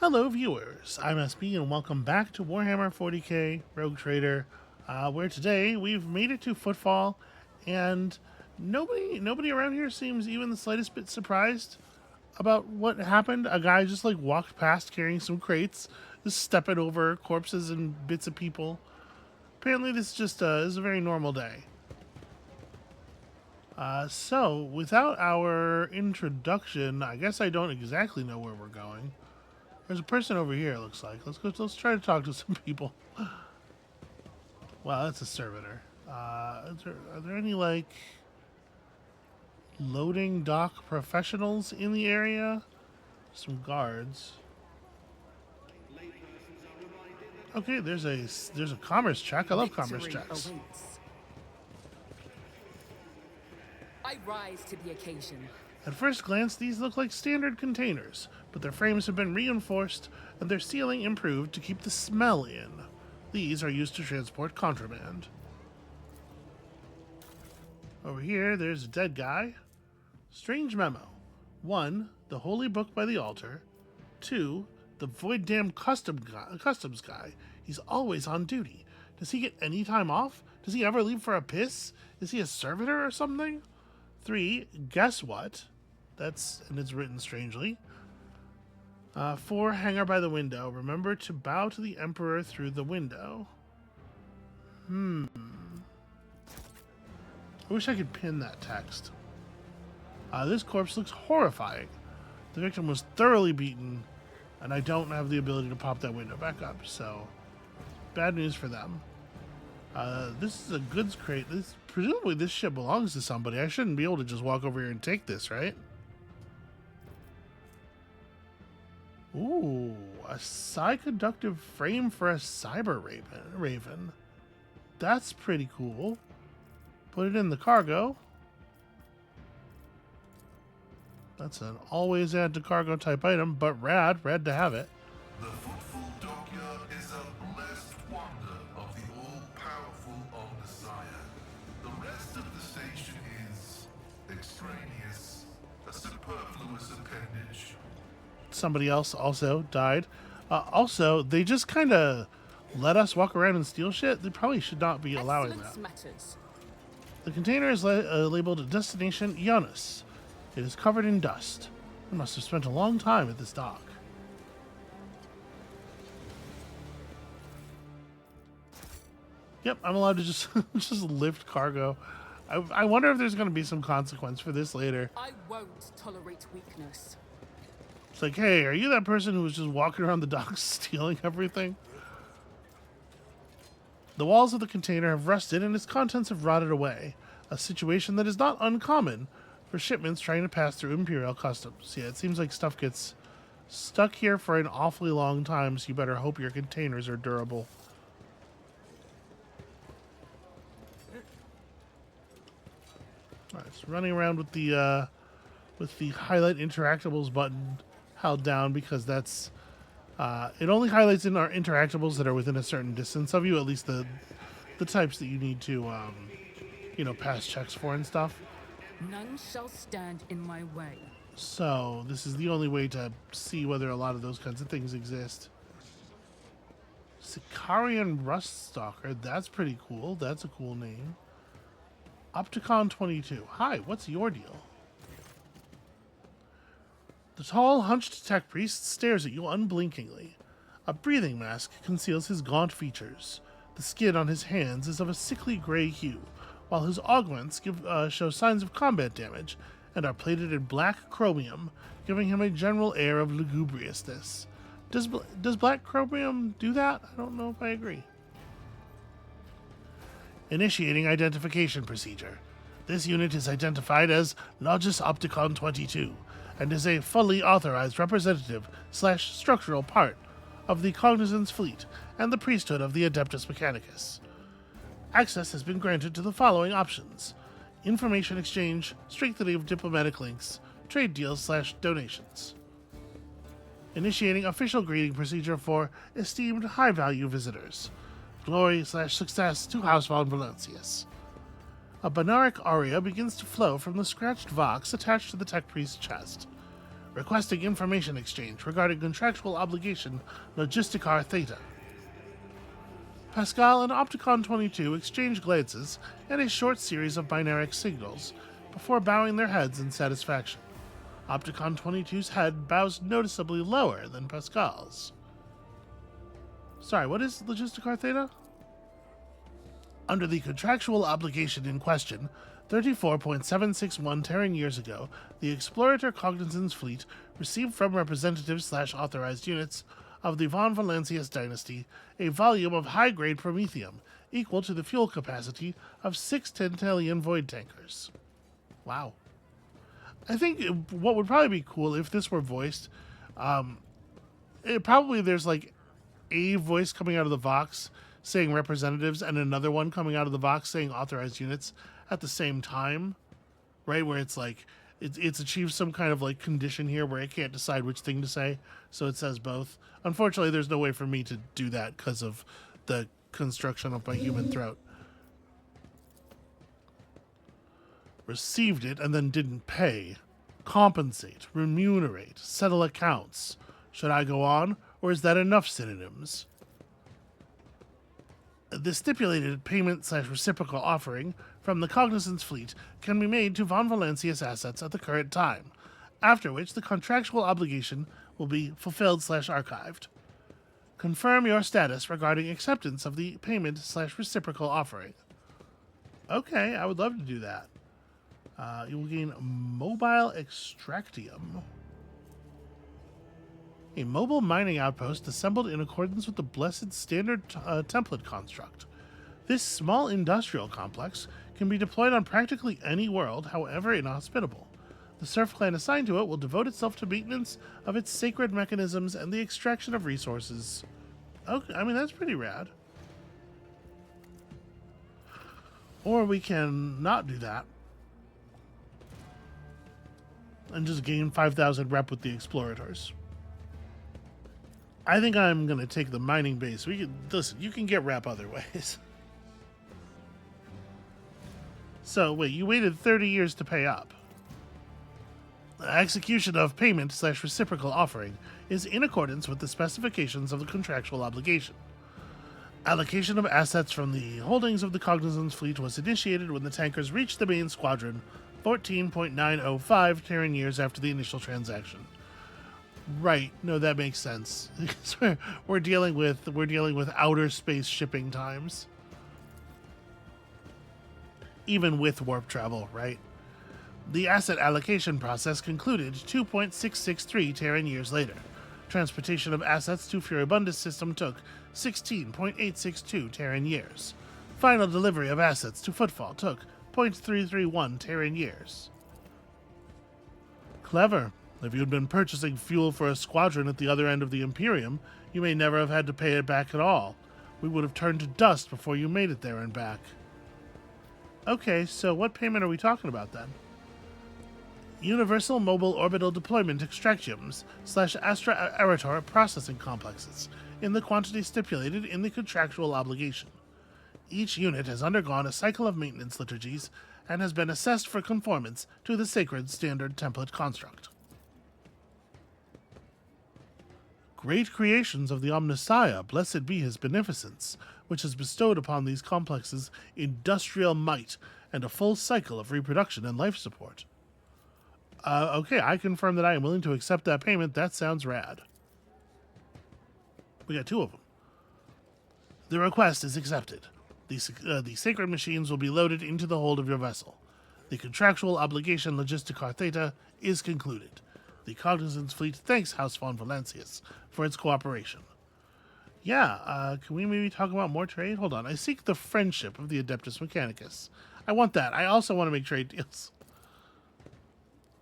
Hello, viewers. I'm SB, and welcome back to Warhammer 40k Rogue Trader, where today we've made it to Footfall, and nobody around here seems even the slightest bit surprised about what happened. A guy just walked past carrying some crates, just stepping over corpses and bits of people. Apparently, this is a very normal day. So without our introduction, I guess I don't exactly know where we're going. There's a person over here, it looks like. Let's try to talk to some people. Wow, that's a servitor. Are there any, loading dock professionals in the area? Some guards. Okay, there's a commerce check. I love commerce checks. I rise to the occasion. At first glance, these look like standard containers, but their frames have been reinforced and their sealing improved to keep the smell in. These are used to transport contraband. Over here, there's a dead guy. Strange memo. 1. The holy book by the altar. 2. The void damn customs guy. He's always on duty. Does he get any time off? Does he ever leave for a piss? Is he a servitor or something? 3. Guess what? And it's written strangely. 4. Hangar by the window. Remember to bow to the Emperor through the window. I wish I could pin that text. This corpse looks horrifying. The victim was thoroughly beaten, and I don't have the ability to pop that window back up, so bad news for them. This is a goods crate. Presumably this ship belongs to somebody. I shouldn't be able to just walk over here and take this, right? Ooh, a psi-conductive frame for a cyber raven. That's pretty cool. Put it in the cargo. That's an always add to cargo type item, but rad to have it. The Footfall Dockyard is a blessed wonder of the all-powerful Omnissiah. The rest of the station is extraneous, a superfluous appendage. Somebody else also died. Also, they just kind of let us walk around and steal shit. They probably should not be allowing that. Matters. The container is labeled Destination Ionis. It is covered in dust. I must have spent a long time at this dock. Yep, I'm allowed to just lift cargo. I wonder if there's going to be some consequence for this later. I won't tolerate weakness. It's like, hey, are you that person who was just walking around the docks stealing everything? The walls of the container have rusted and its contents have rotted away, a situation that is not uncommon for shipments trying to pass through Imperial customs. Yeah, it seems like stuff gets stuck here for an awfully long time, so you better hope your containers are durable. Alright, so running around with the highlight interactables button held down because that's it only highlights in our interactables that are within a certain distance of you, at least the types that you need to pass checks for and stuff. None shall stand in my way. So this is the only way to see whether a lot of those kinds of things exist. Sicarian Ruststalker, that's pretty cool. That's a cool name. Opticon 22. Hi, what's your deal? The tall, hunched tech priest stares at you unblinkingly. A breathing mask conceals his gaunt features. The skin on his hands is of a sickly gray hue, while his augments show signs of combat damage and are plated in black chromium, giving him a general air of lugubriousness. Does black chromium do that? I don't know if I agree. Initiating identification procedure. This unit is identified as Logis Opticon 22 and is a fully authorized representative / structural part of the Cognizance Fleet and the priesthood of the Adeptus Mechanicus. Access has been granted to the following options: information exchange, strengthening of diplomatic links, trade deals / donations. Initiating official greeting procedure for esteemed high-value visitors. Glory / success to House von Valancius. A Banaric aria begins to flow from the scratched vox attached to the tech priest's chest. requesting information exchange regarding contractual obligation Logisticar Theta. Pascal and Opticon 22 exchange glances and a short series of binary signals before bowing their heads in satisfaction. Opticon 22's head bows noticeably lower than Pascal's. Sorry, what is Logisticar Theta? Under the contractual obligation in question, 34.761 Terran years ago, the Explorator Cognizant's fleet received from representatives/authorized units of the Von Valancius dynasty a volume of high-grade promethium equal to the fuel capacity of 6 Tantalian void tankers. Wow. I think what would probably be cool if this were voiced, there's like a voice coming out of the Vox saying representatives and another one coming out of the Vox saying authorized units at the same time, right? Where it's like, it's achieved some kind of like condition here where it can't decide which thing to say, so it says both. Unfortunately, there's no way for me to do that because of the construction of my human throat. Received it and then didn't pay. Compensate, remunerate, settle accounts. Should I go on, or is that enough synonyms? The stipulated payment/reciprocal offering from the Cognizant's fleet can be made to Von Valancius assets at the current time, after which the contractual obligation will be fulfilled/archived. Confirm your status regarding acceptance of the payment/reciprocal offering. Okay, I would love to do that. You will gain mobile extractium. A mobile mining outpost assembled in accordance with the Blessed Standard template construct. This small industrial complex can be deployed on practically any world, however inhospitable. The Serf clan assigned to it will devote itself to maintenance of its sacred mechanisms and the extraction of resources. Okay, I mean, that's pretty rad. Or we can not do that and just gain 5,000 rep with the explorators. I think I'm going to take the mining base. Listen, you can get rep other ways. So, wait, you waited 30 years to pay up. The execution of payment/reciprocal offering is in accordance with the specifications of the contractual obligation. Allocation of assets from the holdings of the Cognizant's fleet was initiated when the tankers reached the main squadron 14.905 Terran years after the initial transaction. Right, no, that makes sense. we're dealing with outer space shipping times. Even with warp travel, right? The asset allocation process concluded 2.663 Terran years later. Transportation of assets to Furibundus system took 16.862 Terran years. Final delivery of assets to Footfall took 0.331 Terran years. Clever. If you'd been purchasing fuel for a squadron at the other end of the Imperium, you may never have had to pay it back at all. We would have turned to dust before you made it there and back. Okay, so what payment are we talking about then? Universal Mobile Orbital Deployment Extractiums / Astra Arator processing complexes in the quantity stipulated in the contractual obligation. Each unit has undergone a cycle of maintenance liturgies and has been assessed for conformance to the sacred standard template construct. Great creations of the Omnissiah, blessed be his beneficence, which has bestowed upon these complexes industrial might and a full cycle of reproduction and life support. Okay, I confirm that I am willing to accept that payment. That sounds rad. We got 2 of them. The request is accepted. The sacred machines will be loaded into the hold of your vessel. The contractual obligation Logisticar Theta is concluded. The Cognizant's fleet thanks House Von Valancius for its cooperation. Yeah, can we maybe talk about more trade? Hold on. I seek the friendship of the Adeptus Mechanicus. I want that. I also want to make trade deals.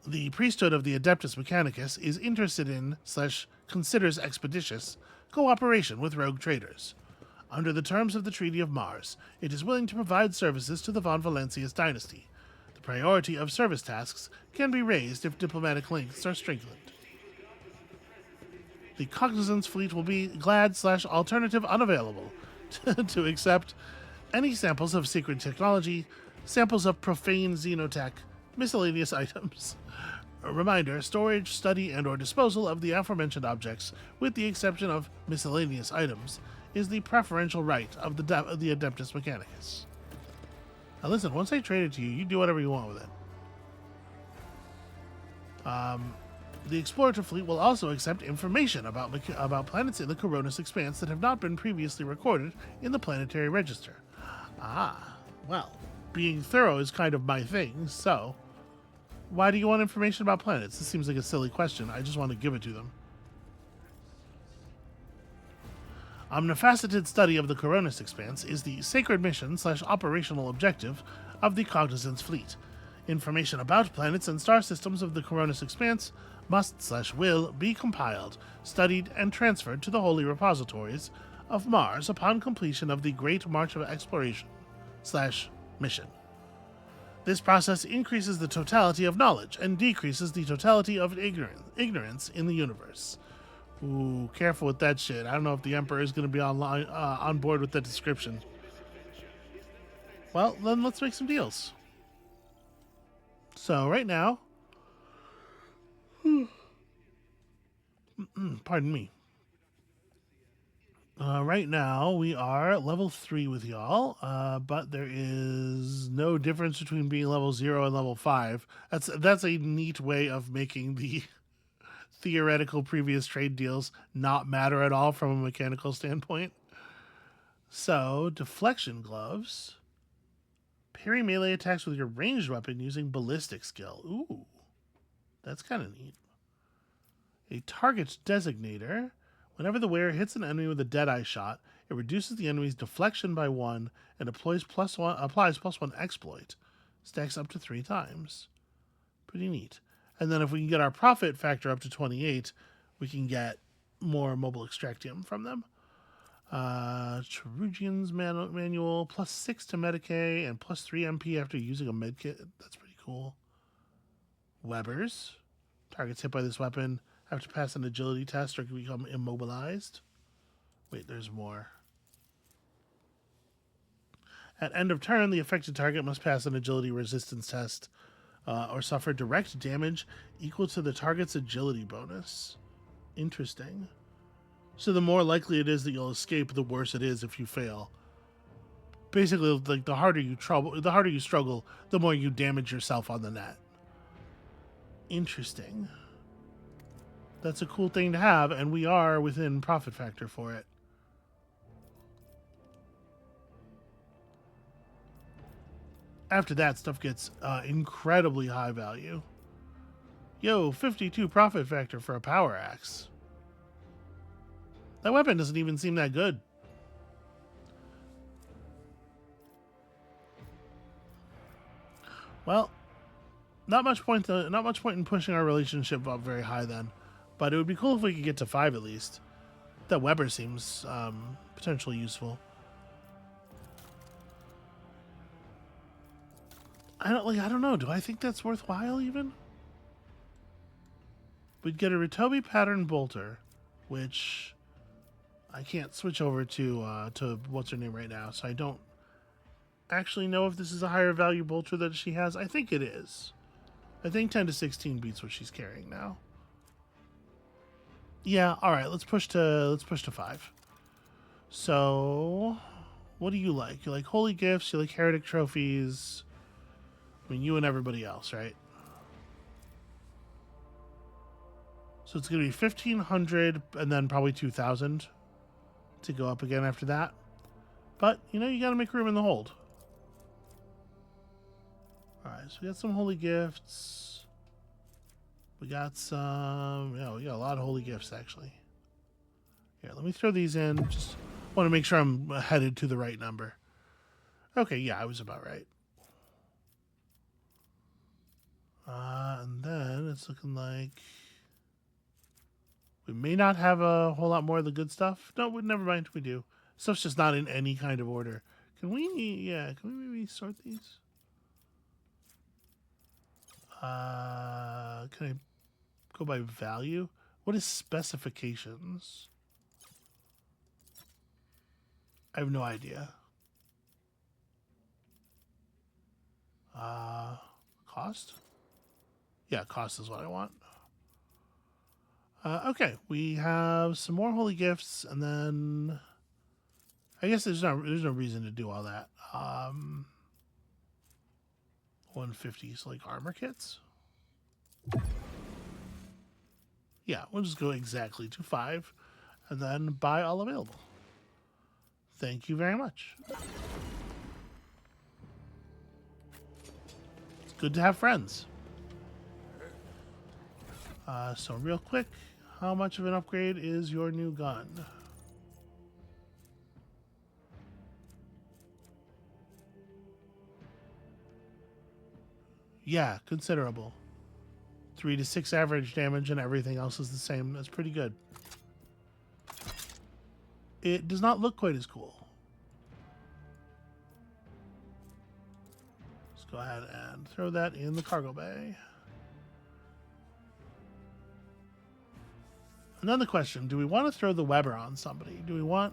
The priesthood of the Adeptus Mechanicus is interested in / considers expeditious cooperation with rogue traders. Under the terms of the Treaty of Mars, it is willing to provide services to the Von Valancius dynasty. The priority of service tasks can be raised if diplomatic links are strengthened. The Cognizant's fleet will be glad / alternative unavailable to accept any samples of secret technology, samples of profane xenotech, miscellaneous items, A reminder, storage, study, and or disposal of the aforementioned objects, with the exception of miscellaneous items, is the preferential right of the Adeptus Mechanicus. Now listen, once I trade it to you, you do whatever you want with it. The Explorator fleet will also accept information about planets in the Coronis Expanse that have not been previously recorded in the Planetary Register. Ah, well, being thorough is kind of my thing, so... Why do you want information about planets? This seems like a silly question. I just want to give it to them. Omnifaceted study of the Coronis Expanse is the sacred mission / operational objective of the Cognizance Fleet. Information about planets and star systems of the Coronis Expanse must / will be compiled, studied, and transferred to the holy repositories of Mars upon completion of the Great March of Exploration / mission. This process increases the totality of knowledge and decreases the totality of ignorance in the universe. Ooh, careful with that shit. I don't know if the Emperor is going to be on board with that description. Well, then let's make some deals. So right now, pardon me. Right now we are level 3 with y'all, but there is no difference between being level 0 and level 5. That's a neat way of making the theoretical previous trade deals not matter at all from a mechanical standpoint. So, deflection gloves. Parry melee attacks with your ranged weapon using ballistic skill. Ooh, that's kind of neat. A target designator. Whenever the wearer hits an enemy with a Deadeye shot, it reduces the enemy's deflection by 1 and applies +1 exploit. Stacks up to 3 times. Pretty neat. And then if we can get our profit factor up to 28, we can get more mobile extractium from them. Cherugian's manual, +6 to Medicae and +3 MP after using a medkit. That's pretty cool. Webbers. Targets hit by this weapon have to pass an agility test or can become immobilized. Wait, there's more. At end of turn, the affected target must pass an agility resistance test or suffer direct damage equal to the target's agility bonus. Interesting. So the more likely it is that you'll escape, the worse it is if you fail. Basically, like the harder you struggle, the more you damage yourself on the net. Interesting. That's a cool thing to have, and we are within profit factor for it. After that, stuff gets incredibly high value. Yo, 52 profit factor for a power axe. That weapon doesn't even seem that good. Well, not much point in pushing our relationship up very high then. But it would be cool if we could get to 5 at least. That Weber seems potentially useful. I don't know. Do I think that's worthwhile even? We'd get a Ritobi pattern bolter, which I can't switch over to what's her name right now, so I don't actually know if this is a higher value bolter that she has. I think it is. I think 10 to 16 beats what she's carrying now. Yeah, all right. Let's push to 5. So, what do you like? You like holy gifts? You like heretic trophies? I mean, you and everybody else, right? So it's going to be 1,500 and then probably 2,000 to go up again after that. But you know, you got to make room in the hold. All right. So we got some holy gifts. We got some, yeah, we got a lot of holy gifts, actually. Here, let me throw these in. Just want to make sure I'm headed to the right number. Okay, yeah, I was about right. And then it's looking like we may not have a whole lot more of the good stuff. No, never mind, we do. Stuff's just not in any kind of order. Can we maybe sort these? Can I go by value? What is specifications? I have no idea. Cost? Yeah, cost is what I want. Okay, we have some more holy gifts, and then I guess there's no reason to do all that. 150 is like armor kits. Yeah, we'll just go exactly to 5, and then buy all available. Thank you very much. It's good to have friends. So real quick, how much of an upgrade is your new gun? Yeah, considerable. 3 to 6 average damage and everything else is the same. That's pretty good. It does not look quite as cool. Let's go ahead and throw that in the cargo bay. Another question, do we want to throw the Weber on somebody? Do we want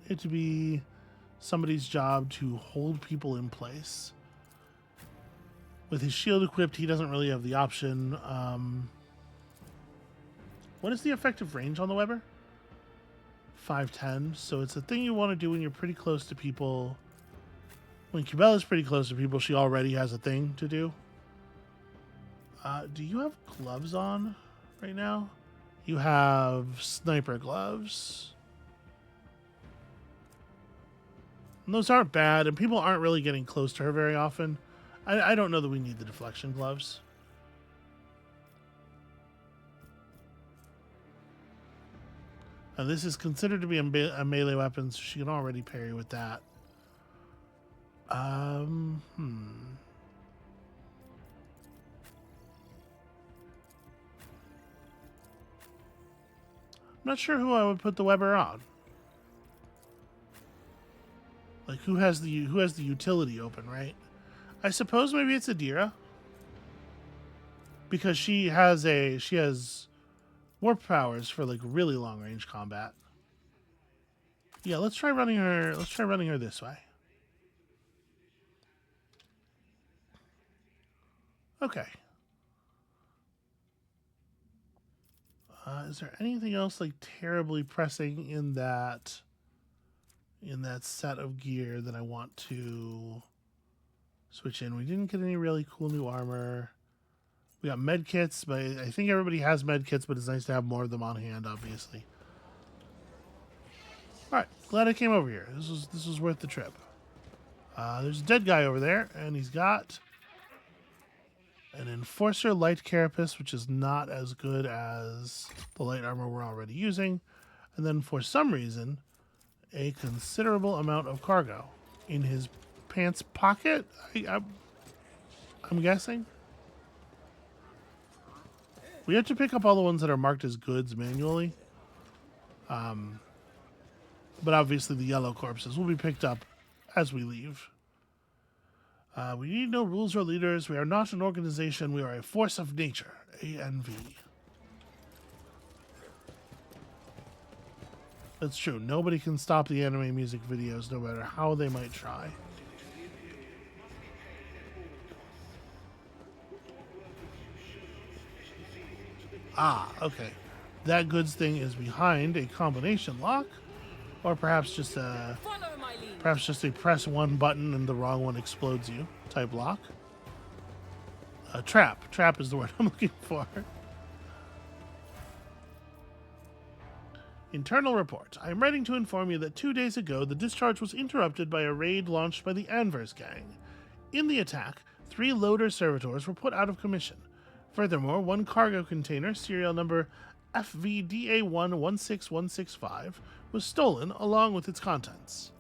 it to be somebody's job to hold people in place? With his shield equipped, he doesn't really have the option. What is the effective range on the Weber? 510. So it's a thing you want to do when you're pretty close to people. When Cubella's pretty close to people, she already has a thing to do. Do you have gloves on right now? You have sniper gloves. And those aren't bad, and people aren't really getting close to her very often. I don't know that we need the deflection gloves. And this is considered to be a melee weapon, so she can already parry with that. I'm not sure who I would put the Weber on. Like who has the utility open, right? I suppose maybe it's Adira. Because she has warp powers for like really long range combat. Yeah, let's try running her this way. Okay. Is there anything else like terribly pressing in that set of gear that I want to switch in? We didn't get any really cool new armor. We got med kits, but I think everybody has med kits, but it's nice to have more of them on hand, obviously. All right, glad I came over here. This was worth the trip. There's a dead guy over there, and he's got an Enforcer light carapace, which is not as good as the light armor we're already using. And then for some reason, a considerable amount of cargo in his pants pocket, I'm guessing. We have to pick up all the ones that are marked as goods manually. But obviously the yellow corpses will be picked up as we leave. We need no rules or leaders. We are not an organization. We are a force of nature. ANV. That's true. Nobody can stop the anime music videos, no matter how they might try. Ah, okay. That goods thing is behind a combination lock, or perhaps just a press one button and the wrong one explodes you type lock. Trap. Trap is the word I'm looking for. Internal report. I am writing to inform you that 2 days ago the discharge was interrupted by a raid launched by the Anvers gang. In the attack, 3 loader servitors were put out of commission. Furthermore, 1 cargo container, serial number FVDA116165, was stolen along with its contents.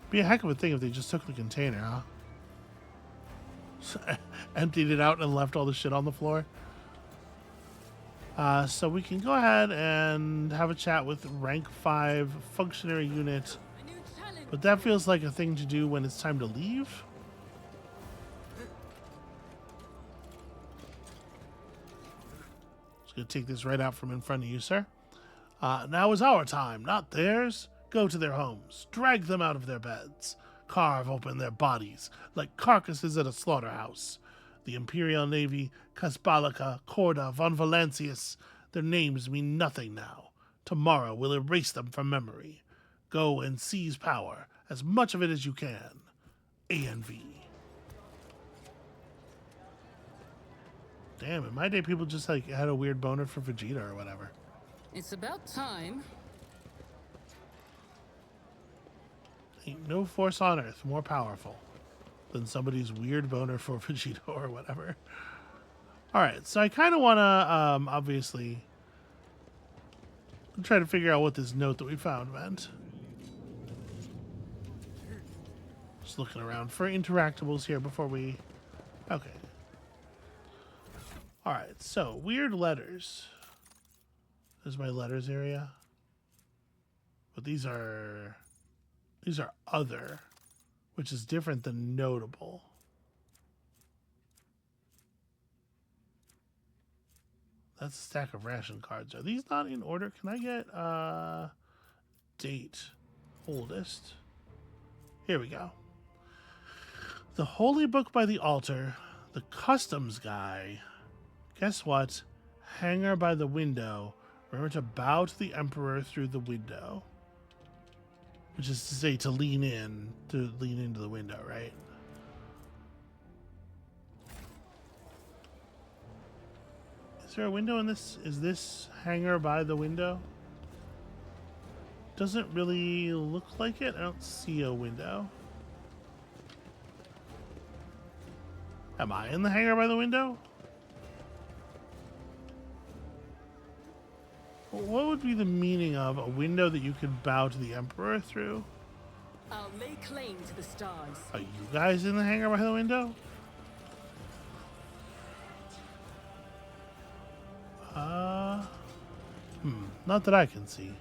Be a heck of a thing if they just took the container, huh? Emptied it out and left all the shit on the floor. So we can go ahead and have a chat with rank 5 functionary unit. But that feels like a thing to do when it's time to leave. Just gonna take this right out from in front of you, sir. Now is our time, not theirs. Go to their homes, drag them out of their beds, carve open their bodies like carcasses at a slaughterhouse. The Imperial Navy, Casbalica, Corda, von Valancius, their names mean nothing now. Tomorrow we'll erase them from memory. Go and seize power, as much of it as you can. ANV. Damn, in my day people just like had a weird boner for Vegeta or whatever. It's about time. Ain't no force on earth more powerful than somebody's weird boner for Vegeta or whatever. Alright, so I kind of want to, obviously, try to figure out what this note that we found meant. Just looking around for interactables here before we... Okay. Alright, so, weird letters. There's my letters area. But these are other, which is different than notable. That's a stack of ration cards. Are these not in order? Can I get date oldest? Here we go. The Holy Book by the Altar, the Customs Guy. Guess what? Hangar by the window. Remember to bow to the Emperor through the window. Which is to say to lean into the window, right? Is there a window in this? Is this hangar by the window? Doesn't really look like it. I don't see a window. Am I in the hangar by the window? What would be the meaning of a window that you could bow to the Emperor through? I'll lay claim to the stars. Are you guys in the hangar by the window? Not that I can see.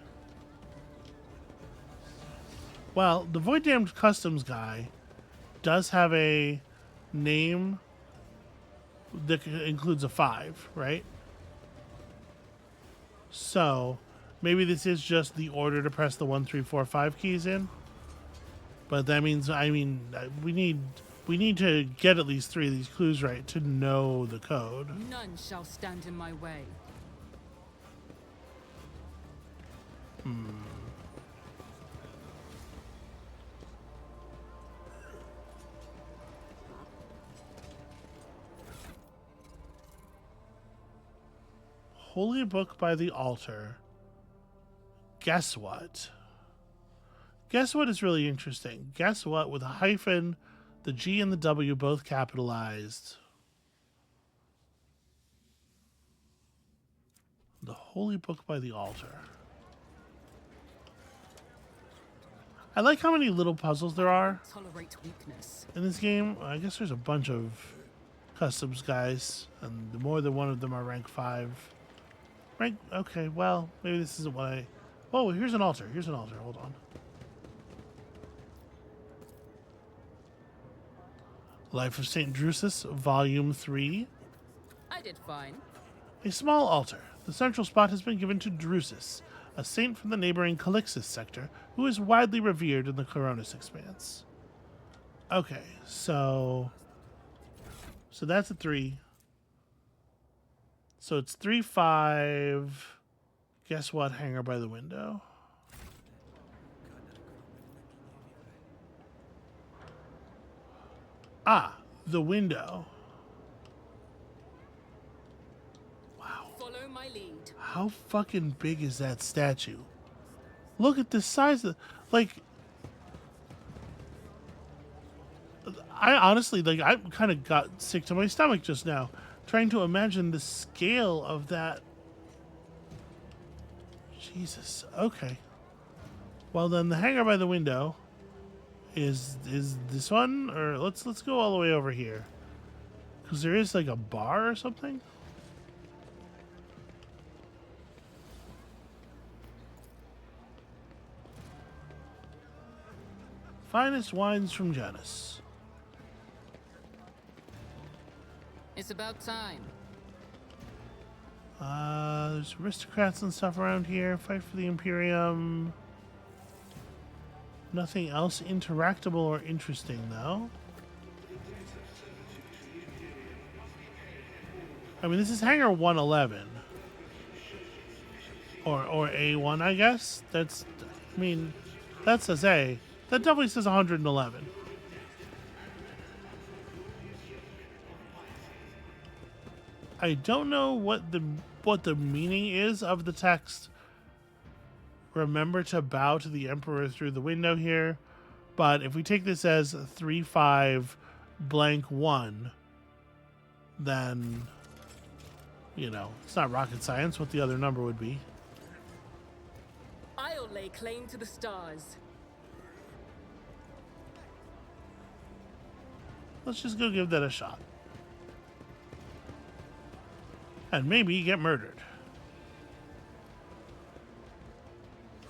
Well, the Void Damned Customs Guy does have a name that includes a 5, right? So, maybe this is just the order to press the 1, 3, 4, 5 keys in. But that means, we need to get at least 3 of these clues right to know the code. None shall stand in my way. Holy Book by the Altar. Guess what? Guess what is really interesting? Guess what? With a hyphen, the G and the W both capitalized. The Holy Book by the Altar. I like how many little puzzles there are Tolerate weakness. in this game. I guess there's a bunch of customs guys, and more than one of them are rank 5. Okay, well, maybe this isn't what I... Oh, here's an altar. Here's an altar. Hold on. Life of St. Drusus, Volume 3. I did fine. A small altar. The central spot has been given to Drusus, a saint from the neighboring Calixis sector, who is widely revered in the Coronis Expanse. Okay, so that's a 3. So it's 3, 5. Guess what? Hangar by the window. Ah, the window. Wow. Follow my lead. How fucking big is that statue? Look at the size of... Like... I honestly, like, I kind of got sick to my stomach just now, trying to imagine the scale of that. Jesus. Okay. Well, then the hangar by the window is this one, or let's go all the way over here, because there is like a bar or something. Finest wines from Janus. It's about time. There's aristocrats and stuff around here. Fight for the Imperium. Nothing else interactable or interesting, though. I mean, this is hangar 111. Or A1, I guess. That's, I mean, that says A. That definitely says 111. I don't know what the meaning is of the text. Remember to bow to the Emperor through the window here. But if we take this as 35 blank 1, then, you know, it's not rocket science what the other number would be. I'll lay claim to the stars. Let's just go give that a shot. And maybe get murdered.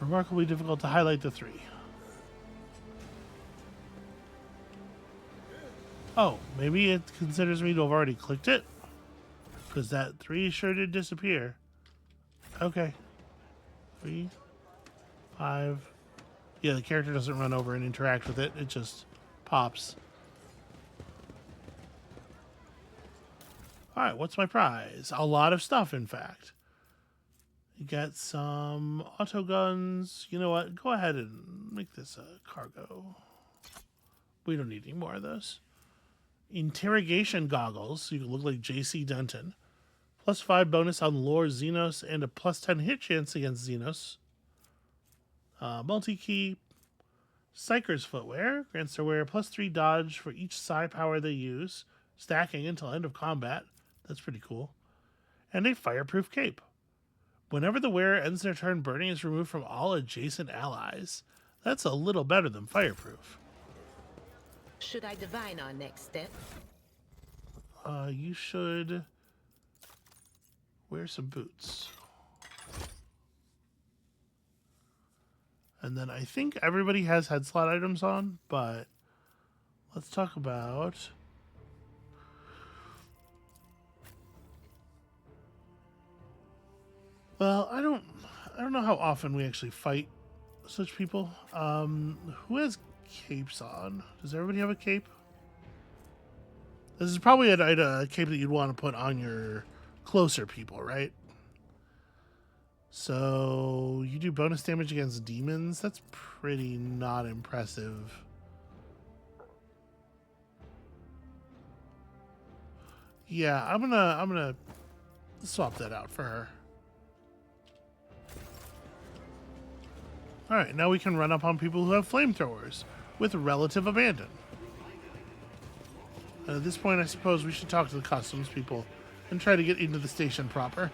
Remarkably difficult to highlight the 3. Oh, maybe it considers me to have already clicked it? Because that 3 sure did disappear. Okay. 3, 5. Yeah, the character doesn't run over and interact with it. It just pops. Alright, what's my prize? A lot of stuff, in fact. You got some auto guns. You know what? Go ahead and make this a cargo. We don't need any more of those. Interrogation goggles. So you can look like J.C. Denton. +5 bonus on lore Xenos and a +10 hit chance against Xenos. Multi-key. Psyker's footwear. Grants their wearer +3 dodge for each psi power they use. Stacking until end of combat. That's pretty cool. And a fireproof cape. Whenever the wearer ends their turn, burning is removed from all adjacent allies. That's a little better than fireproof. Should I divine our next step? You should wear some boots. And then I think everybody has head slot items on, but let's talk about... Well, I don't know how often we actually fight such people. Who has capes on? Does everybody have a cape? This is probably a cape that you'd want to put on your closer people, right? So you do bonus damage against demons. That's pretty not impressive. Yeah, I'm gonna swap that out for her. Alright, now we can run up on people who have flamethrowers with relative abandon. And at this point, I suppose we should talk to the customs people and try to get into the station proper.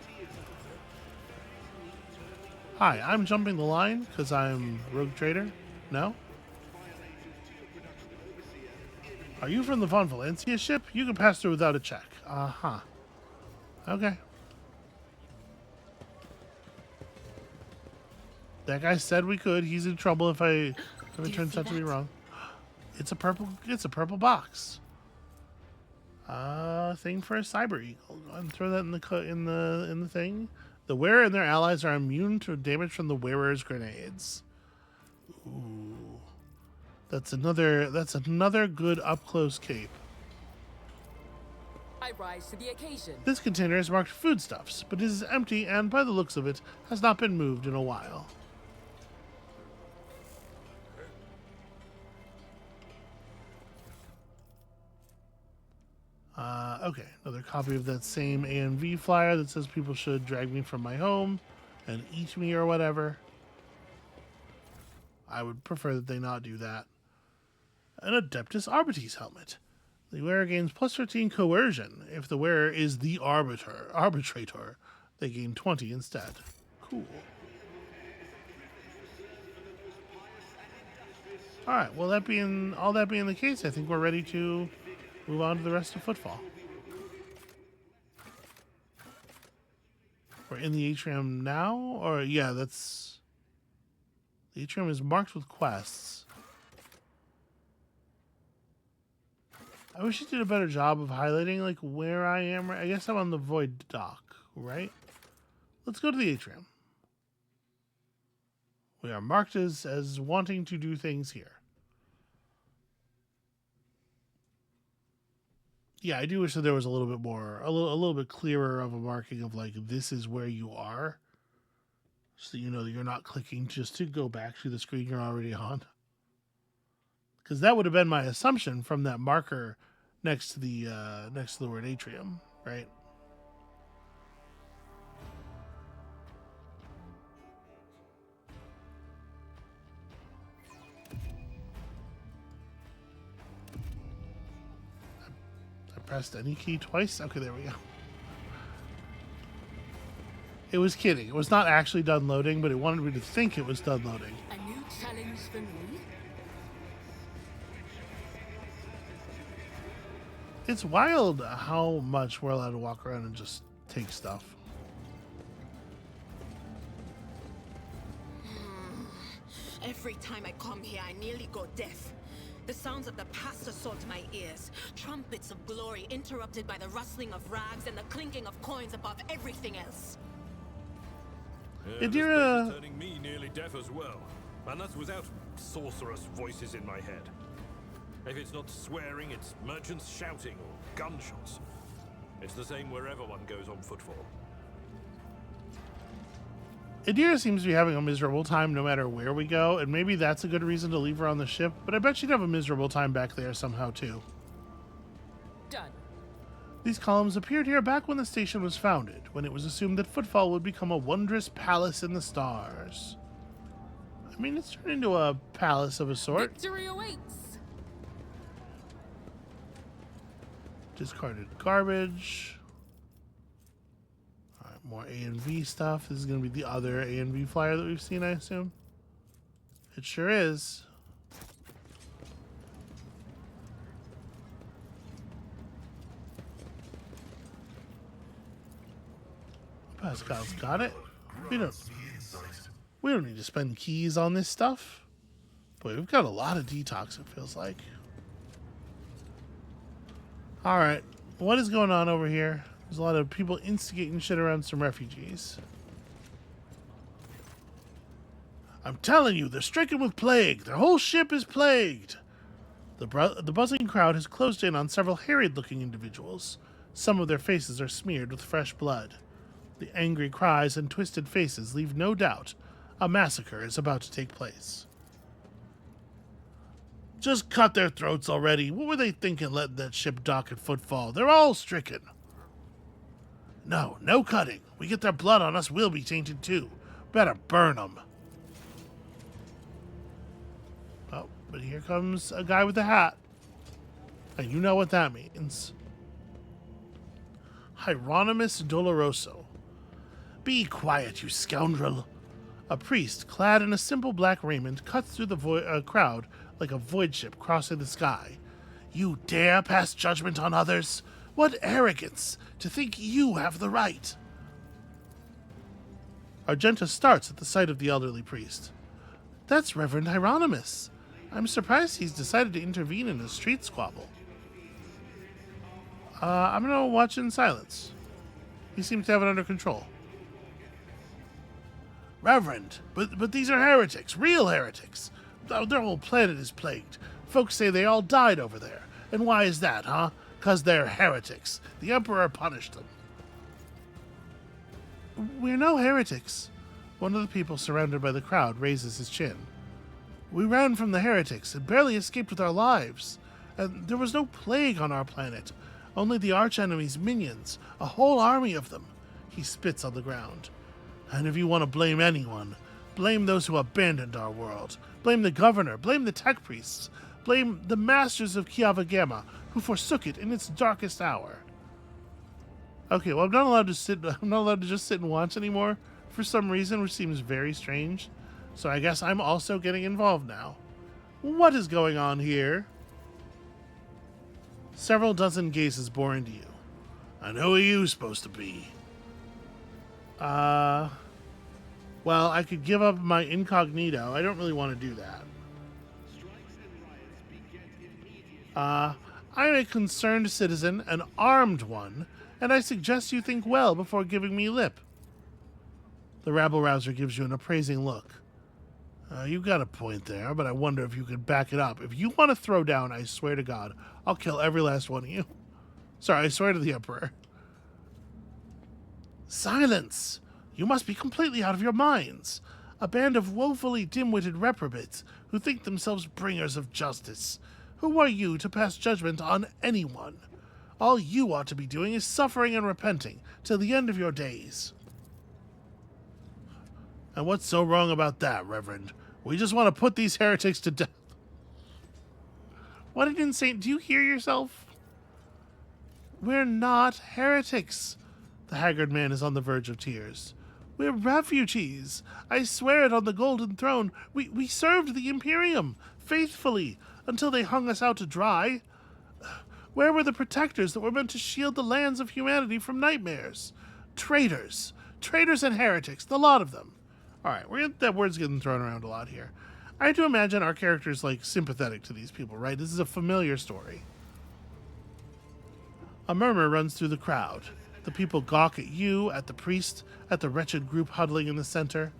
Hi, I'm jumping the line because I'm Rogue Trader. No? Are you from the Von Valencia ship? You can pass through without a check. Uh-huh. Okay. That guy said we could. He's in trouble if it turns out to be wrong. It's a purple box. Thing for a cyber eagle. Go ahead and throw that in the thing. The wearer and their allies are immune to damage from the wearer's grenades. Ooh. That's another good up close cape. I rise to the occasion. This container is marked foodstuffs, but it is empty and by the looks of it has not been moved in a while. Okay, another copy of that same ANV flyer that says people should drag me from my home and eat me or whatever. I would prefer that they not do that. An Adeptus Arbites helmet. The wearer gains +13 coercion. If the wearer is the arbitrator, they gain 20 instead. Cool. Alright, well all that being the case, I think we're ready to move on to the rest of Footfall. We're in the atrium now? Or, yeah, that's... The atrium is marked with quests. I wish it did a better job of highlighting, like, where I am. I guess I'm on the Void Dock, right? Let's go to the atrium. We are marked as wanting to do things here. Yeah, I do wish that there was a little bit more, a little bit clearer of a marking of like, this is where you are. So you know that you're not clicking just to go back to the screen you're already on. Because that would have been my assumption from that marker next to the word atrium, right? I pressed any key twice. Okay, there we go. It was kidding. It was not actually done loading, but it wanted me to think it was done loading. A new challenge for me? It's wild how much we're allowed to walk around and just take stuff. Every time I come here, I nearly go deaf. The sounds of the past assault my ears. Trumpets of glory interrupted by the rustling of rags and the clinking of coins above everything else. Yeah, Did you, this place is turning me nearly deaf as well. And that's without sorcerous voices in my head. If it's not swearing, it's merchants shouting or gunshots. It's the same wherever one goes on footfall. Adira seems to be having a miserable time no matter where we go, and maybe that's a good reason to leave her on the ship, but I bet she'd have a miserable time back there somehow too. Done. These columns appeared here back when the station was founded, when it was assumed that Footfall would become a wondrous palace in the stars. I mean, it's turned into a palace of a sort. Victory awaits. Discarded garbage. Alright, more A and V stuff. This is going to be the other A and V flyer that we've seen, I assume. It sure is. Pascal's got it. We don't need to spend keys on this stuff. Boy, we've got a lot of detox, it feels like. Alright, what is going on over here? There's a lot of people instigating shit around some refugees. I'm telling you, they're stricken with plague. Their whole ship is plagued. The buzzing crowd has closed in on several harried-looking individuals. Some of their faces are smeared with fresh blood. The angry cries and twisted faces leave no doubt a massacre is about to take place. Just cut their throats already. What were they thinking letting that ship dock at Footfall? They're all stricken. No cutting. We get their blood on us, we'll be tainted too. Better burn them. Oh, but here comes a guy with a hat. And you know what that means. Hieronymus Doloroso. Be quiet, you scoundrel. A priest, clad in a simple black raiment, cuts through the crowd like a void ship crossing the sky. You dare pass judgment on others? What arrogance to think you have the right. Argenta starts at the sight of the elderly priest. That's Reverend Hieronymus. I'm surprised he's decided to intervene in a street squabble. I'm gonna watch in silence. He seems to have it under control. Reverend, but these are heretics, real heretics. Their whole planet is plagued. Folks say they all died over there. And why is that, huh? 'Cause they're heretics. The Emperor punished them. We're no heretics. One of the people surrounded by the crowd raises his chin. We ran from the heretics and barely escaped with our lives. And there was no plague on our planet. Only the archenemy's minions, a whole army of them. He spits on the ground. And if you want to blame anyone, blame those who abandoned our world. Blame the governor, blame the tech priests, blame the masters of Kiava Gamma, who forsook it in its darkest hour. Okay, well, I'm not allowed to just sit and watch anymore for some reason, which seems very strange. So I guess I'm also getting involved now. What is going on here? Several dozen gazes bore into you. And who are you supposed to be? Well, I could give up my incognito. I don't really want to do that. I'm a concerned citizen, an armed one, and I suggest you think well before giving me lip. The rabble-rouser gives you an appraising look. You've got a point there, but I wonder if you could back it up. If you want to throw down, I swear to God, I'll kill every last one of you. Sorry, I swear to the Emperor. Silence! You must be completely out of your minds. A band of woefully dim-witted reprobates who think themselves bringers of justice. Who are you to pass judgment on anyone? All you ought to be doing is suffering and repenting till the end of your days. And what's so wrong about that, Reverend? We just want to put these heretics to death. What an insane... Do you hear yourself? We're not heretics. The haggard man is on the verge of tears. We're refugees. I swear it on the golden throne. We served the Imperium faithfully until they hung us out to dry. Where were the protectors that were meant to shield the lands of humanity from nightmares? Traitors. Traitors and heretics, the lot of them. All right, that word's getting thrown around a lot here. I have to imagine our character's, like, sympathetic to these people, right? This is a familiar story. A murmur runs through the crowd. The people gawk at you, at the priest, at the wretched group huddling in the center.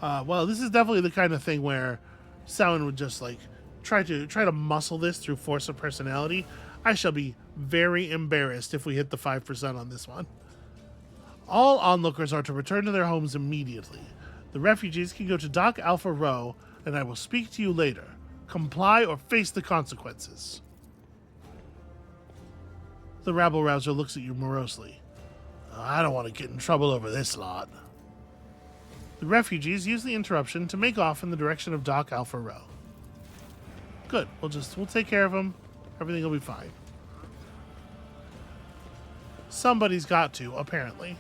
Well, this is definitely the kind of thing where Samhain would just, like, try to muscle this through force of personality. I shall be very embarrassed if we hit the 5% on this one. All onlookers are to return to their homes immediately. The refugees can go to Dock Alpha Row, and I will speak to you later. Comply or face the consequences. The rabble-rouser looks at you morosely. I don't want to get in trouble over this lot. The refugees use the interruption to make off in the direction of Dock Alpha Row. Good. We'll take care of them. Everything will be fine. Somebody's got to, apparently.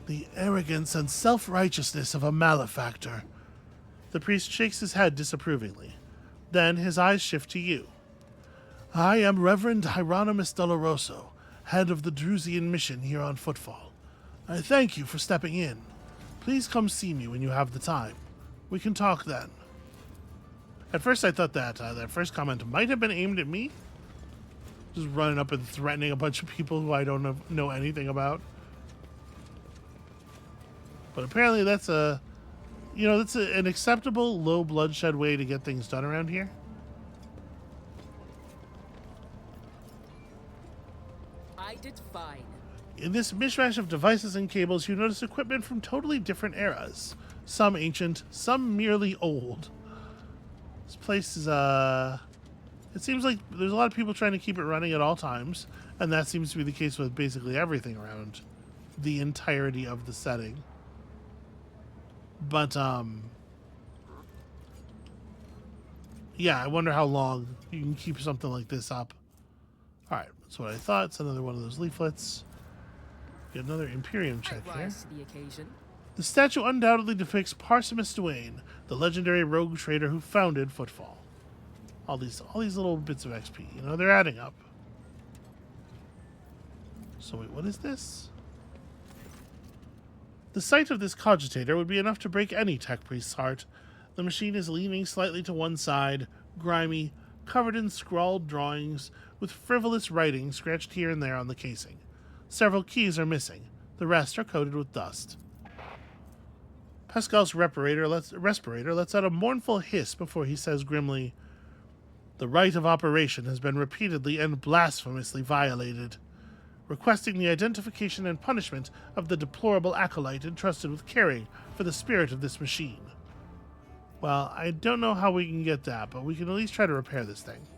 The arrogance and self-righteousness of a malefactor. The priest shakes his head disapprovingly. Then his eyes shift to you. I am Reverend Hieronymus Doloroso, head of the Drusian mission here on Footfall. I thank you for stepping in. Please come see me when you have the time. We can talk then. At first I thought that that first comment might have been aimed at me. Just running up and threatening a bunch of people who I don't know anything about. But apparently that's an acceptable low bloodshed way to get things done around here. I did fine. In this mishmash of devices and cables, you notice equipment from totally different eras. Some ancient, some merely old. This place is, it seems like there's a lot of people trying to keep it running at all times, and that seems to be the case with basically everything around the entirety of the setting. But, yeah, I wonder how long you can keep something like this up. Alright, that's what I thought. It's another one of those leaflets. Get another Imperium check I here. rise to the occasion. The statue undoubtedly depicts Parsimus Duane, the legendary rogue trader who founded Footfall. All these little bits of XP, you know, they're adding up. So wait, what is this? The sight of this cogitator would be enough to break any tech priest's heart. The machine is leaning slightly to one side, grimy, covered in scrawled drawings, with frivolous writing scratched here and there on the casing. Several keys are missing. The rest are coated with dust. Pascal's respirator lets out a mournful hiss before he says grimly, "The right of operation has been repeatedly and blasphemously violated. Requesting the identification and punishment of the deplorable acolyte entrusted with caring for the spirit of this machine." Well, I don't know how we can get that, but we can at least try to repair this thing.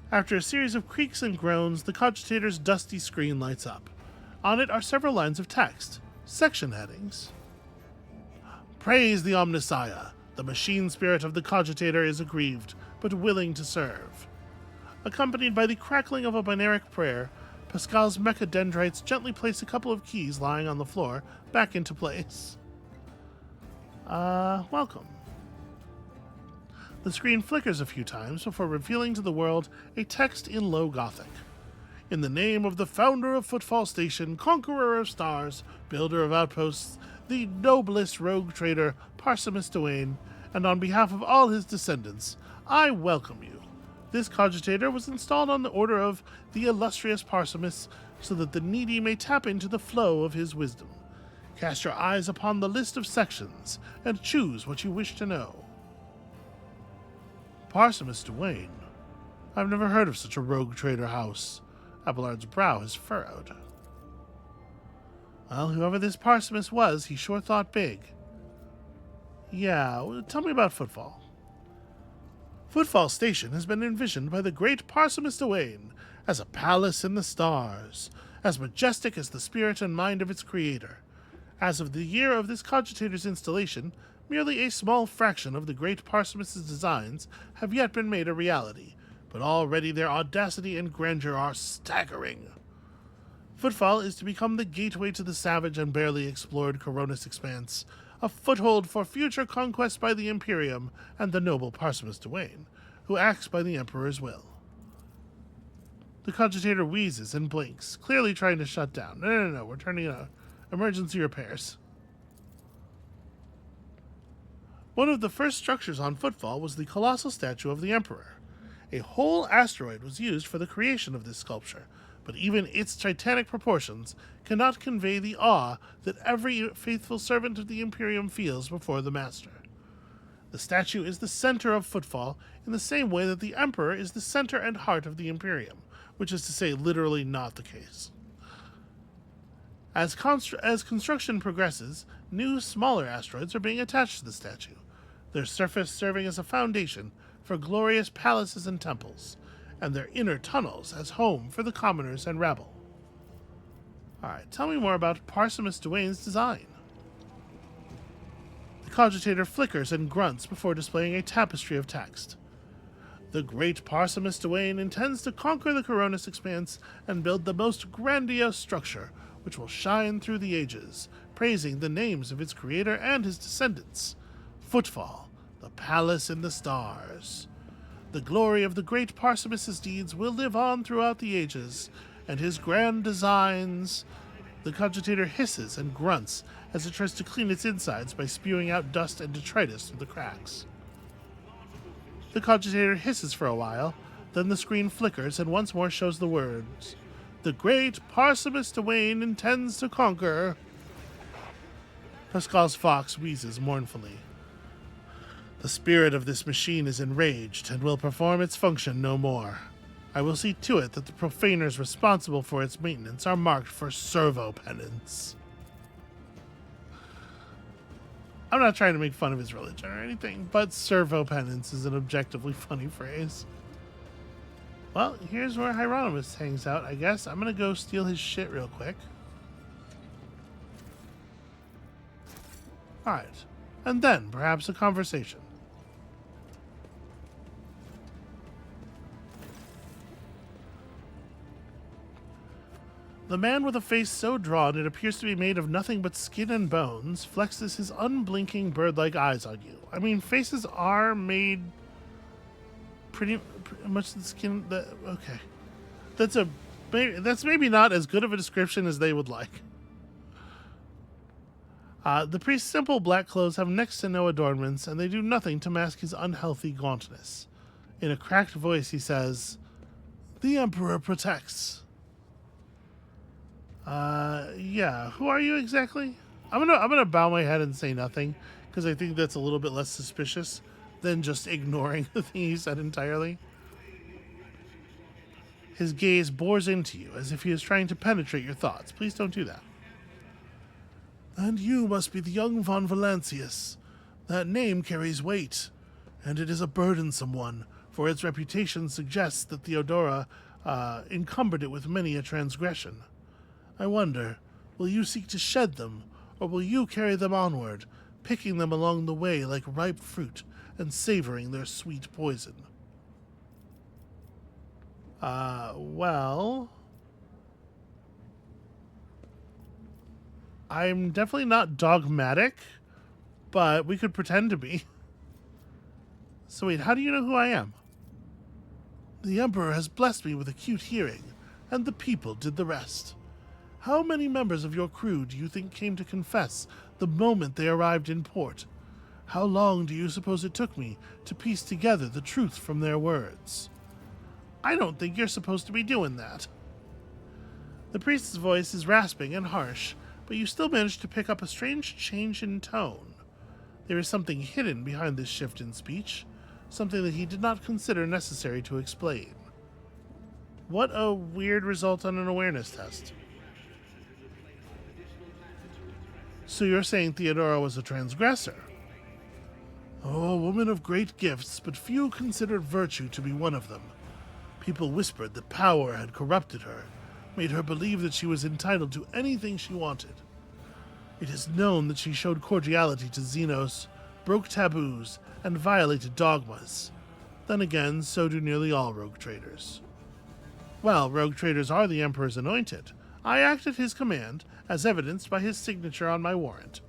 After a series of creaks and groans, the cogitator's dusty screen lights up. On it are several lines of text, section headings. Praise the Omnissiah. The machine spirit of the cogitator is aggrieved, but willing to serve. Accompanied by the crackling of a binaric prayer, Pascal's mechadendrites gently place a couple of keys lying on the floor back into place. Welcome. The screen flickers a few times before revealing to the world a text in low Gothic. In the name of the founder of Footfall Station, conqueror of stars, builder of outposts, the noblest rogue trader, Parsimus Duane, and on behalf of all his descendants, I welcome you. This cogitator was installed on the order of the illustrious Parsimus so that the needy may tap into the flow of his wisdom. Cast your eyes upon the list of sections and choose what you wish to know. Parsimus Duane. I've never heard of such a rogue trader house. Abelard's brow is furrowed. Well, whoever this Parsimus was, he sure thought big. Yeah, well, tell me about Footfall. Footfall Station has been envisioned by the great Parsimus Duane as a palace in the stars, as majestic as the spirit and mind of its creator. As of the year of this cogitator's installation, merely a small fraction of the great Parsimus's designs have yet been made a reality, but already their audacity and grandeur are staggering. Footfall is to become the gateway to the savage and barely explored Coronis expanse, a foothold for future conquest by the Imperium and the noble Parsimus Duane, who acts by the Emperor's will. The cogitator wheezes and blinks, clearly trying to shut down. No, we're turning on emergency repairs. One of the first structures on Footfall was the colossal statue of the Emperor. A whole asteroid was used for the creation of this sculpture, but even its titanic proportions cannot convey the awe that every faithful servant of the Imperium feels before the Master. The statue is the center of Footfall in the same way that the Emperor is the center and heart of the Imperium, which is to say literally not the case. As construction progresses, new, smaller asteroids are being attached to the statue, their surface serving as a foundation for glorious palaces and temples, and their inner tunnels as home for the commoners and rabble. Alright, tell me more about Parsimus Duane's design. The cogitator flickers and grunts before displaying a tapestry of text. The great Parsimus Duane intends to conquer the Coronis expanse and build the most grandiose structure, which will shine through the ages, praising the names of its creator and his descendants. Footfall, the palace in the stars. The glory of the great Parsimus's deeds will live on throughout the ages, and his grand designs... The cogitator hisses and grunts as it tries to clean its insides by spewing out dust and detritus through the cracks. The cogitator hisses for a while, then the screen flickers and once more shows the words, "The great Parsimus Duane intends to conquer." Pascal's fox wheezes mournfully. The spirit of this machine is enraged and will perform its function no more. I will see to it that the profaners responsible for its maintenance are marked for servo penance. I'm not trying to make fun of his religion or anything, but servo penance is an objectively funny phrase. Well, here's where Hieronymus hangs out, I guess. I'm going to go steal his shit real quick. Alright. And then, perhaps a conversation. The man with a face so drawn it appears to be made of nothing but skin and bones flexes his unblinking bird-like eyes on you. I mean, faces are made pretty much the skin... okay. That's maybe not as good of a description as they would like. The priest's simple black clothes have next to no adornments, and they do nothing to mask his unhealthy gauntness. In a cracked voice, he says, "The Emperor protects." Yeah. Who are you exactly? I'm gonna bow my head and say nothing, because I think that's a little bit less suspicious than just ignoring the thing he said entirely. His gaze bores into you, as if he is trying to penetrate your thoughts. Please don't do that. And you must be the young von Valancius. That name carries weight, and it is a burdensome one, for its reputation suggests that Theodora encumbered it with many a transgression. I wonder, will you seek to shed them, or will you carry them onward, picking them along the way like ripe fruit and savoring their sweet poison? Well... I'm definitely not dogmatic, but we could pretend to be. So wait, how do you know who I am? The Emperor has blessed me with acute hearing, and the people did the rest. How many members of your crew do you think came to confess the moment they arrived in port? How long do you suppose it took me to piece together the truth from their words? I don't think you're supposed to be doing that. The priest's voice is rasping and harsh, but you still manage to pick up a strange change in tone. There is something hidden behind this shift in speech, something that he did not consider necessary to explain. What a weird result on an awareness test. So you're saying Theodora was a transgressor? Oh, a woman of great gifts, but few considered virtue to be one of them. People whispered that power had corrupted her, made her believe that she was entitled to anything she wanted. It is known that she showed cordiality to Xenos, broke taboos, and violated dogmas. Then again, so do nearly all rogue traders. Well, rogue traders are the Emperor's anointed. I act at his command, as evidenced by his signature on my warrant.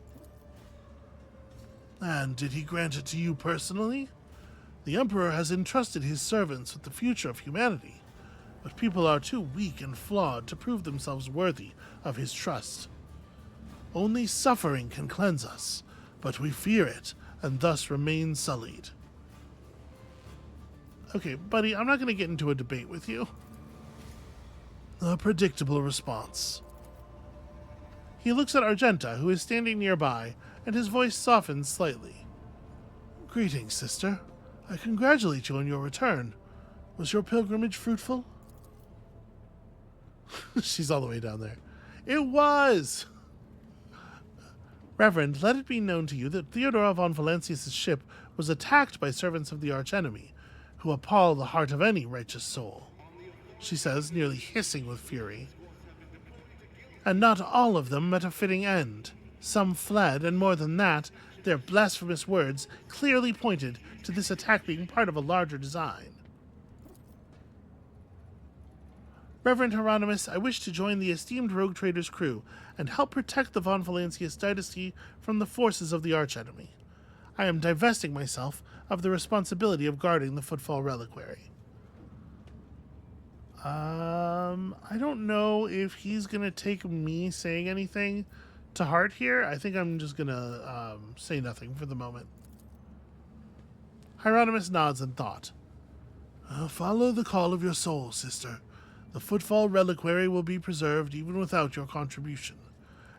And did he grant it to you personally? The Emperor has entrusted his servants with the future of humanity, but people are too weak and flawed to prove themselves worthy of his trust. Only suffering can cleanse us, but we fear it, and thus remain sullied. Okay, buddy, I'm not going to get into a debate with you. A predictable response. He looks at Argenta, who is standing nearby, and his voice softens slightly. Greetings, sister. I congratulate you on your return. Was your pilgrimage fruitful? She's all the way down there. It was! Reverend, let it be known to you that Theodora von Valancius' ship was attacked by servants of the archenemy, who appall the heart of any righteous soul, she says, nearly hissing with fury. And not all of them met a fitting end. Some fled, and more than that, their blasphemous words clearly pointed to this attack being part of a larger design. Reverend Hieronymus, I wish to join the esteemed rogue trader's crew and help protect the von Valancius dynasty from the forces of the archenemy. I am divesting myself of the responsibility of guarding the Footfall Reliquary. I don't know if he's going to take me saying anything to heart here. I think I'm just going to say nothing for the moment. Hieronymus nods in thought. Follow the call of your soul, sister. The Footfall Reliquary will be preserved even without your contribution,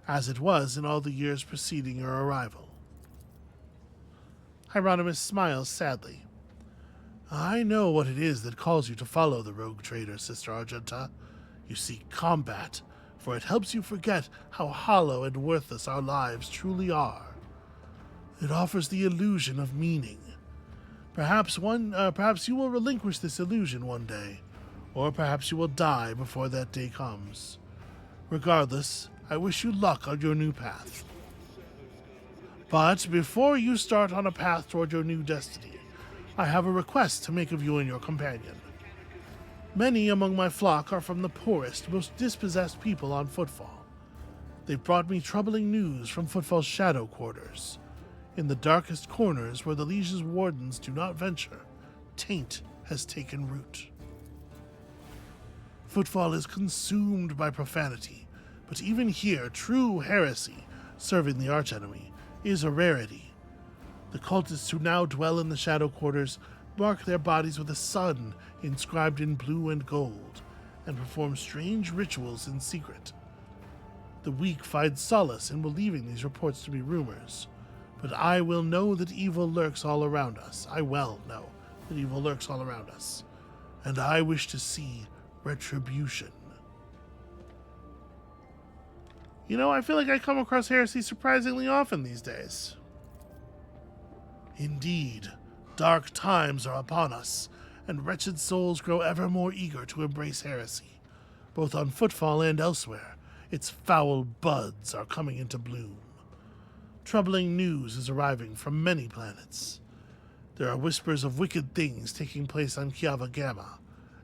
as it was in all the years preceding your arrival. Hieronymus smiles sadly. I know what it is that calls you to follow the rogue trader, Sister Argenta. You seek combat, for it helps you forget how hollow and worthless our lives truly are. It offers the illusion of meaning. Perhaps you will relinquish this illusion one day, or perhaps you will die before that day comes. Regardless, I wish you luck on your new path. But before you start on a path toward your new destiny, I have a request to make of you and your companion. Many among my flock are from the poorest, most dispossessed people on Footfall. They've brought me troubling news from Footfall's shadow quarters. In the darkest corners where the Liege's wardens do not venture, taint has taken root. Footfall is consumed by profanity, but even here, true heresy, serving the archenemy, is a rarity. The cultists who now dwell in the shadow quarters mark their bodies with a sun inscribed in blue and gold, and perform strange rituals in secret. The weak find solace in believing these reports to be rumors, but I will know that evil lurks all around us. I well know that evil lurks all around us, and I wish to see retribution. You know, I feel like I come across heresy surprisingly often these days. Indeed, dark times are upon us, and wretched souls grow ever more eager to embrace heresy. Both on Footfall and elsewhere, its foul buds are coming into bloom. Troubling news is arriving from many planets. There are whispers of wicked things taking place on Kiava Gamma,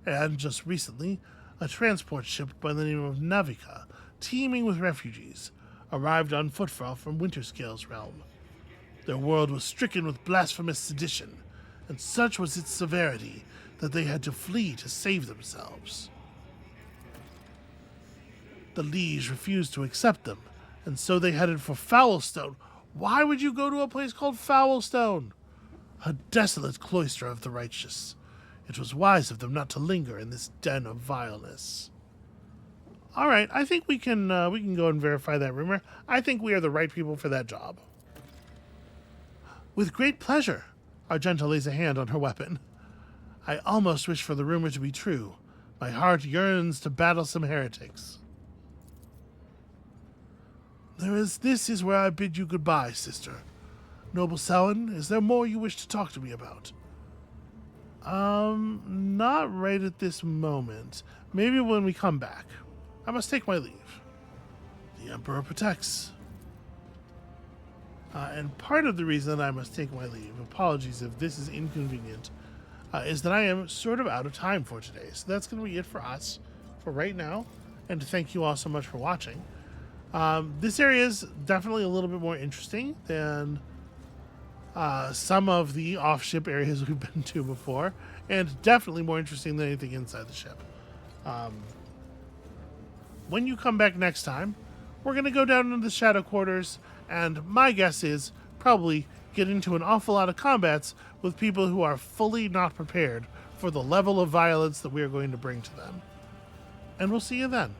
and, just recently, a transport ship by the name of Navica, teeming with refugees, arrived on Footfall from Winterscale's realm. Their world was stricken with blasphemous sedition, and such was its severity that they had to flee to save themselves. The Liege refused to accept them, and so they headed for Foulstone. Why would you go to a place called Foulstone? A desolate cloister of the righteous. It was wise of them not to linger in this den of vileness. All right, I think we can go and verify that rumor. I think we are the right people for that job. With great pleasure. Argenta lays a hand on her weapon. I almost wish for the rumor to be true. My heart yearns to battle some heretics. This is where I bid you goodbye, sister. Noble Samhain, is there more you wish to talk to me about? Not right at this moment. Maybe when we come back. I must take my leave. The Emperor protects. And part of the reason I must take my leave, apologies if this is inconvenient, is that I am sort of out of time for today. So that's going to be it for us for right now. And to thank you all so much for watching. This area is definitely a little bit more interesting than some of the off-ship areas we've been to before. And definitely more interesting than anything inside the ship. When you come back next time, we're going to go down into the Shadow Quarters, and my guess is probably get into an awful lot of combats with people who are fully not prepared for the level of violence that we are going to bring to them. And we'll see you then.